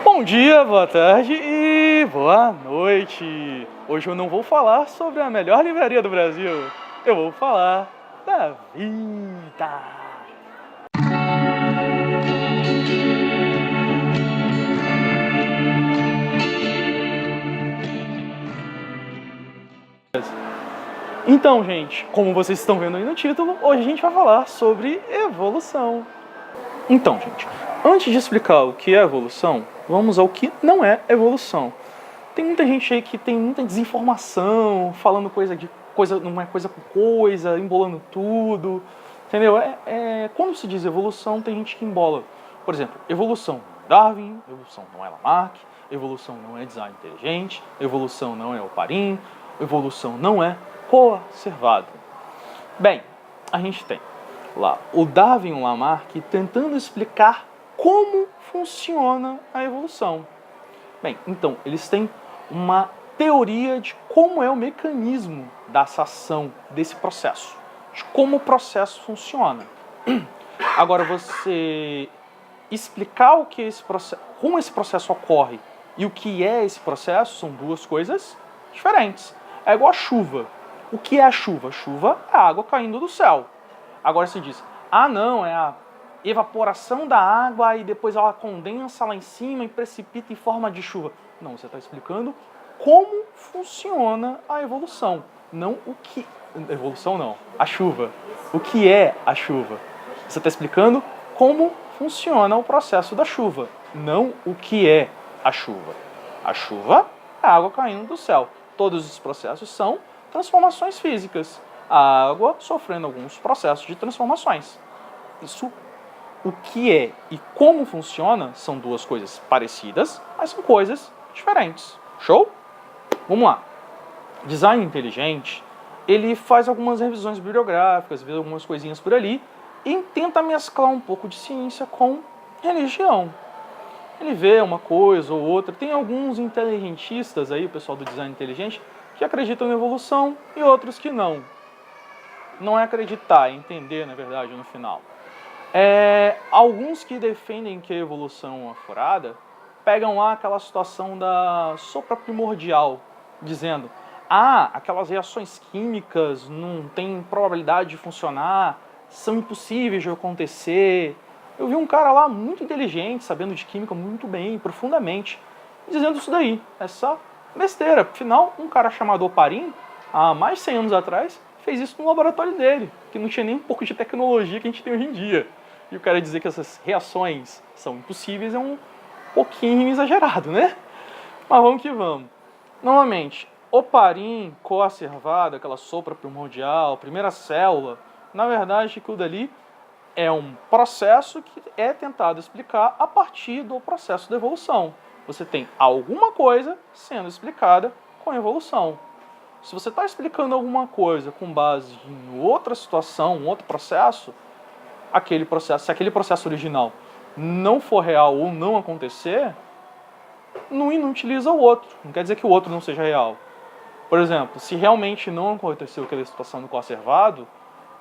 Bom dia, boa tarde e boa noite. Hoje eu não vou falar sobre a melhor livraria do Brasil. Eu vou falar da vida. Então, gente, como vocês estão vendo aí no título, hoje a gente vai falar sobre evolução. Então, gente, antes de explicar o que é evolução, vamos ao que não é evolução. Tem muita gente aí que tem muita desinformação, falando não é coisa com coisa, embolando tudo, entendeu? Quando se diz evolução, tem gente que embola. Por exemplo, evolução não é Darwin, evolução não é Lamarck, evolução não é design inteligente, evolução não é Oparin, evolução não é coacervado. Bem, a gente tem lá o Darwin e o Lamarck tentando explicar como funciona a evolução. Bem, então, eles têm uma teoria de como é o mecanismo dessa ação, desse processo, de como o processo funciona. Agora, você explicar o que como esse processo ocorre e o que é esse processo são duas coisas diferentes. É igual a chuva. O que é a chuva? Chuva é a água caindo do céu. Agora se diz, não, é a evaporação da água e depois ela condensa lá em cima e precipita em forma de chuva. Não, você está explicando como funciona a evolução, não o que... Evolução não, a chuva. O que é a chuva? Você está explicando como funciona o processo da chuva, não o que é a chuva. A chuva é a água caindo do céu. Todos os processos são transformações físicas. A água sofrendo alguns processos de transformações. Isso, o que é e como funciona, são duas coisas parecidas, mas são coisas diferentes. Show? Vamos lá. Design inteligente, ele faz algumas revisões bibliográficas, vê algumas coisinhas por ali e tenta mesclar um pouco de ciência com religião. Ele vê uma coisa ou outra. Tem alguns inteligentistas aí, o pessoal do design inteligente, que acreditam em evolução e outros que não. Não é acreditar, é entender, na verdade, no final. Alguns que defendem que a evolução é uma furada, pegam lá aquela situação da sopra primordial, dizendo, aquelas reações químicas não têm probabilidade de funcionar, são impossíveis de acontecer. Eu vi um cara lá muito inteligente, sabendo de química muito bem, profundamente, dizendo isso daí, essa besteira. Afinal, um cara chamado Oparin, há mais de 100 anos atrás, fez isso no laboratório dele, que não tinha nem um pouco de tecnologia que a gente tem hoje em dia. E o cara dizer que essas reações são impossíveis é um pouquinho exagerado, né? Mas vamos que vamos. Novamente, Oparin coacervado, aquela sopra primordial, primeira célula, na verdade aquilo dali é um processo que é tentado explicar a partir do processo da evolução. Você tem alguma coisa sendo explicada com a evolução. Se você está explicando alguma coisa com base em outra situação, um outro processo, se aquele processo original não for real ou não acontecer, não inutiliza o outro. Não quer dizer que o outro não seja real. Por exemplo, se realmente não aconteceu aquela situação do coacervado,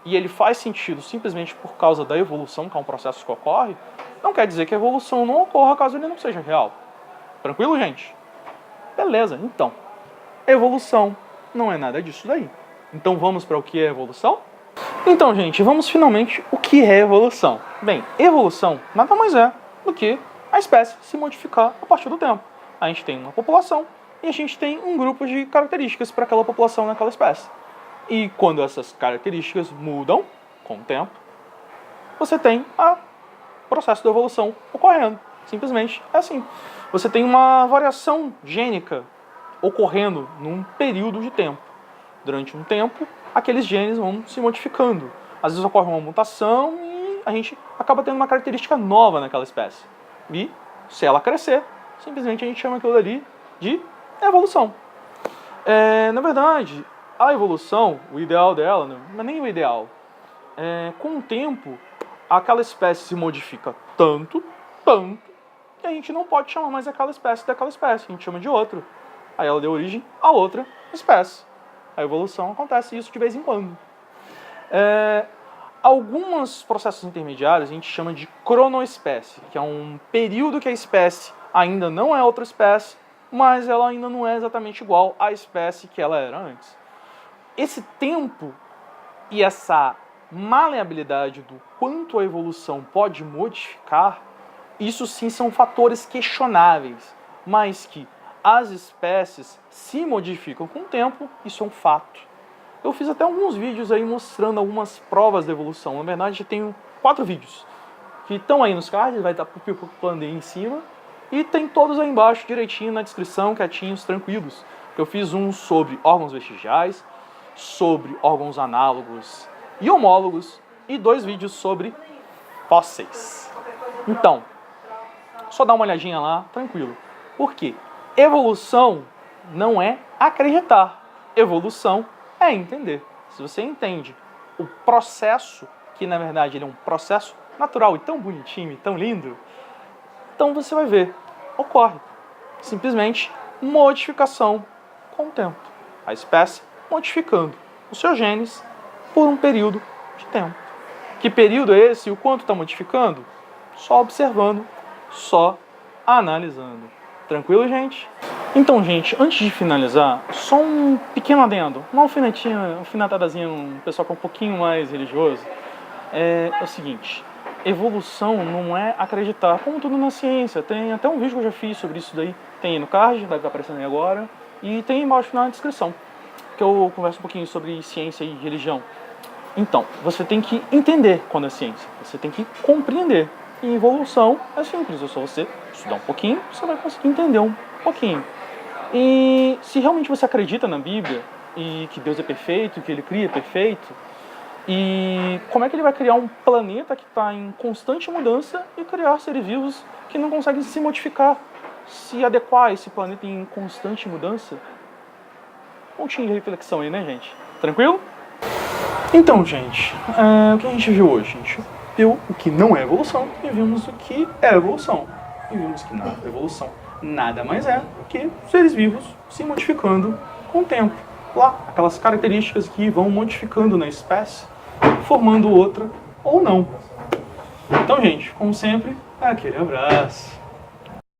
e ele faz sentido simplesmente por causa da evolução, que é um processo que ocorre, não quer dizer que a evolução não ocorra caso ele não seja real. Tranquilo, gente? Beleza, então. Evolução não é nada disso daí. Então vamos para o que é evolução? Então, gente, vamos finalmente o que é evolução. Bem, evolução nada mais é do que a espécie se modificar a partir do tempo. A gente tem uma população e a gente tem um grupo de características para aquela população naquela espécie. E quando essas características mudam com o tempo, você tem o processo da evolução ocorrendo. Simplesmente é assim. Você tem uma variação gênica ocorrendo num período de tempo. Durante um tempo, aqueles genes vão se modificando. Às vezes ocorre uma mutação e a gente acaba tendo uma característica nova naquela espécie. E, se ela crescer, simplesmente a gente chama aquilo dali de evolução. Na verdade, a evolução, o ideal dela, não é nem o ideal. Com o tempo, aquela espécie se modifica tanto, que a gente não pode chamar mais aquela espécie daquela espécie. A gente chama de outra. Aí ela deu origem a outra espécie. A evolução acontece isso de vez em quando. Alguns processos intermediários a gente chama de cronoespécie, que é um período que a espécie ainda não é outra espécie, mas ela ainda não é exatamente igual à espécie que ela era antes. Esse tempo e essa maleabilidade do quanto a evolução pode modificar, isso sim são fatores questionáveis, mas que as espécies se modificam com o tempo, isso é um fato. Eu fiz até alguns vídeos aí mostrando algumas provas da evolução. Na verdade, eu tenho 4 vídeos que estão aí nos cards, vai estar pipocando aí em cima. E tem todos aí embaixo, direitinho, na descrição, quietinhos, tranquilos. Eu fiz um sobre órgãos vestigiais, sobre órgãos análogos e homólogos, e 2 vídeos sobre fósseis. Então, só dá uma olhadinha lá, tranquilo. Por quê? Evolução não é acreditar. Evolução é entender. Se você entende o processo, que na verdade ele é um processo natural e tão bonitinho e tão lindo, então você vai ver, ocorre simplesmente modificação com o tempo. A espécie modificando os seus genes por um período de tempo. Que período é esse e o quanto está modificando? Só observando, só analisando. Tranquilo, gente? Então, gente, antes de finalizar, só um pequeno adendo, uma alfinetadazinha, um pessoal que é um pouquinho mais religioso, é o seguinte: evolução não é acreditar, como tudo na ciência. Tem até um vídeo que eu já fiz sobre isso daí, tem aí no card, vai estar aparecendo aí agora, e tem embaixo na descrição, que eu converso um pouquinho sobre ciência e religião. Então, você tem que entender quando é ciência, você tem que compreender. E evolução é simples, é só você estudar um pouquinho, você vai conseguir entender um pouquinho. E se realmente você acredita na Bíblia, e que Deus é perfeito, que Ele cria perfeito, e como é que Ele vai criar um planeta que está em constante mudança e criar seres vivos que não conseguem se modificar, se adequar a esse planeta em constante mudança? Um pontinho de reflexão aí, né, gente? Tranquilo? Então, gente, o que a gente viu hoje? A gente viu o que não é evolução e vimos o que é evolução. E vimos que na evolução nada mais é do que seres vivos se modificando com o tempo. Lá, aquelas características que vão modificando na espécie, formando outra ou não. Então, gente, como sempre, aquele abraço.